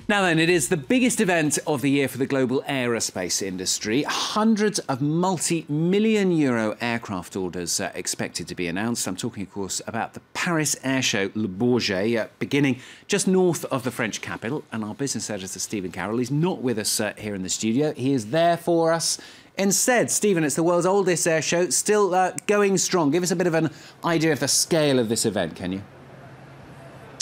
Now then, it is the biggest event of the year for the global aerospace industry. Hundreds of multi-million euro aircraft orders expected to be announced. I'm talking, of course, about the Paris Air Show Le Bourget, beginning just north of the French capital. And our business editor, Stephen Carroll, is not with us here in the studio. He is there for us instead. Stephen, it's the world's oldest air show, still going strong. Give us a bit of an idea of the scale of this event, can you?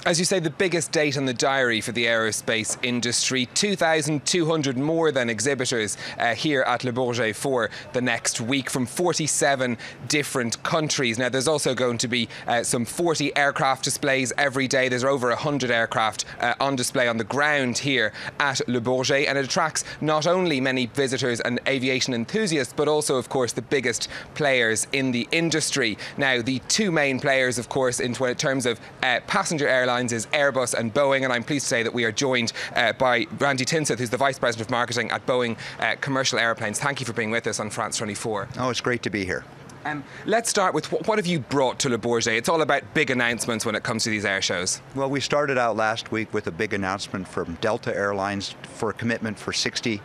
As you say, the biggest date on the diary for the aerospace industry. 2,200 more than exhibitors here at Le Bourget for the next week from 47 different countries. Now, there's also going to be some 40 aircraft displays every day. There's over 100 aircraft on display on the ground here at Le Bourget, and it attracts not only many visitors and aviation enthusiasts, but also, of course, the biggest players in the industry. Now, the two main players, of course, in terms of passenger airlines, is Airbus and Boeing, and I'm pleased to say that we are joined by Randy Tinseth, who's the Vice President of Marketing at Boeing Commercial Airplanes. Thank you for being with us on France 24. Oh, it's great to be here. Let's start with what have you brought to Le Bourget? It's all about big announcements when it comes to these air shows. Well, we started out last week with a big announcement from Delta Airlines for a commitment for 60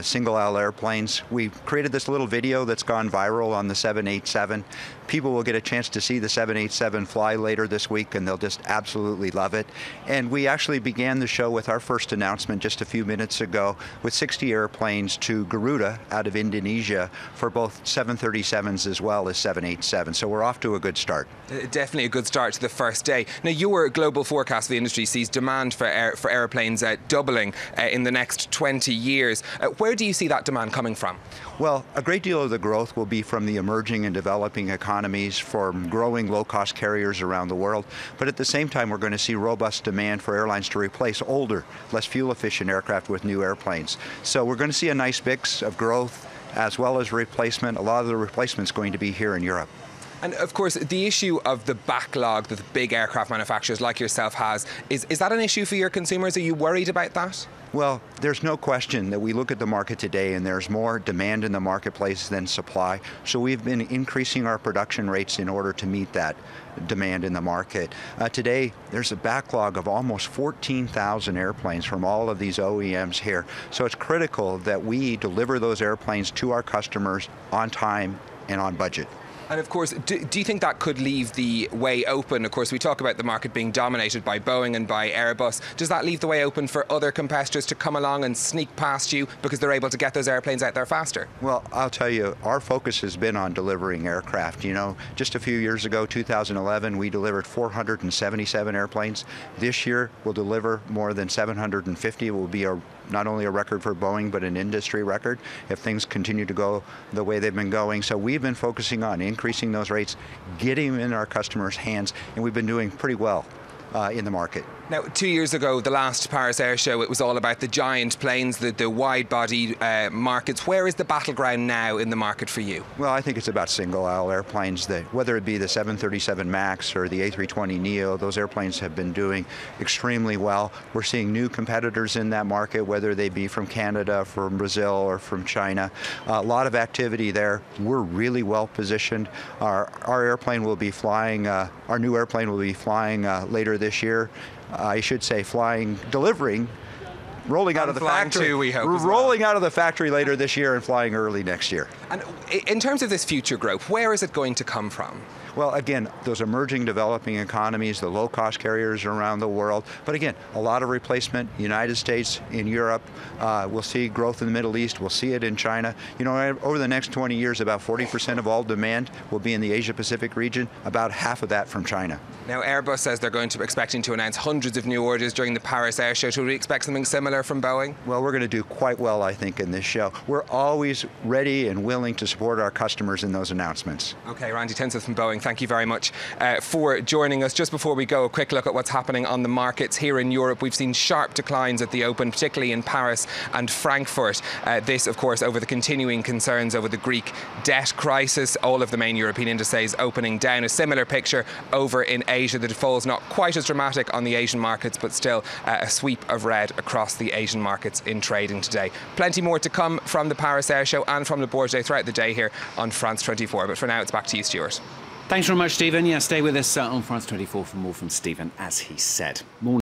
single-aisle airplanes. We created this little video that's gone viral on the 787. People will get a chance to see the 787 fly later this week, and they'll just absolutely love it. And we actually began the show with our first announcement just a few minutes ago with 60 airplanes to Garuda out of Indonesia for both 737s as well as 787. So we're off to a good start. Definitely a good start to the first day. Now, your global forecast for the industry sees demand for airplanes doubling in the next 20 years. Where do you see that demand coming from? Well, a great deal of the growth will be from the emerging and developing economies, from growing low-cost carriers around the world. But at the same time, we're going to see robust demand for airlines to replace older, less fuel-efficient aircraft with new airplanes. So we're going to see a nice mix of growth as well as replacement. A lot of the replacement's going to be here in Europe. And of course, the issue of the backlog that the big aircraft manufacturers like yourself has, is that an issue for your consumers? Are you worried about that? Well, there's no question that we look at the market today and there's more demand in the marketplace than supply. So we've been increasing our production rates in order to meet that demand in the market. Today, there's a backlog of almost 14,000 airplanes from all of these OEMs here. So it's critical that we deliver those airplanes to our customers on time and on budget. And of course, do you think that could leave the way open? Of course, we talk about the market being dominated by Boeing and by Airbus. Does that leave the way open for other competitors to come along and sneak past you because they're able to get those airplanes out there faster? Well, I'll tell you, our focus has been on delivering aircraft. You know, just a few years ago, 2011, we delivered 477 airplanes. This year, we'll deliver more than 750. It will be not only a record for Boeing, but an industry record if things continue to go the way they've been going. So we've been focusing on increasing those rates, getting them in our customers' hands, and we've been doing pretty well in the market. Now, 2 years ago, the last Paris Air Show, it was all about the giant planes, the wide-body markets. Where is the battleground now in the market for you? Well, I think it's about single-aisle airplanes, whether it be the 737 MAX or the A320neo, those airplanes have been doing extremely well. We're seeing new competitors in that market, whether they be from Canada, from Brazil, or from China. A lot of activity there. We're really well positioned. Our airplane will be flying, our new airplane will be flying later this year. I should say rolling out of the factory. Too, we hope, We're rolling out of the factory later this year and flying early next year. And in terms of this future growth, where is it going to come from? Well, again, those emerging developing economies, the low-cost carriers around the world, but again, a lot of replacement, United States, in Europe. We'll see growth in the Middle East, we'll see it in China. You know, over the next 20 years, about 40% of all demand will be in the Asia-Pacific region, about half of that from China. Now, Airbus says they're expecting to announce hundreds of new orders during the Paris Air Show. Should we expect something similar from Boeing? Well, we're going to do quite well, I think, in this show. We're always ready and willing to support our customers in those announcements. Okay, Randy Tinseth from Boeing, thank you very much for joining us. Just before we go, a quick look at what's happening on the markets here in Europe. We've seen sharp declines at the open, particularly in Paris and Frankfurt. This, of course, over the continuing concerns over the Greek debt crisis. All of the main European indices opening down. A similar picture over in Asia. The fall is not quite as dramatic on the Asian markets, but still a sweep of red across the Asian markets in trading today. Plenty more to come from the Paris Air Show and from Le Bourget throughout the day here on France 24. But for now, it's back to you, Stuart. Thanks very much, Stephen. Yeah, stay with us on France 24 for more from Stephen, as he said. More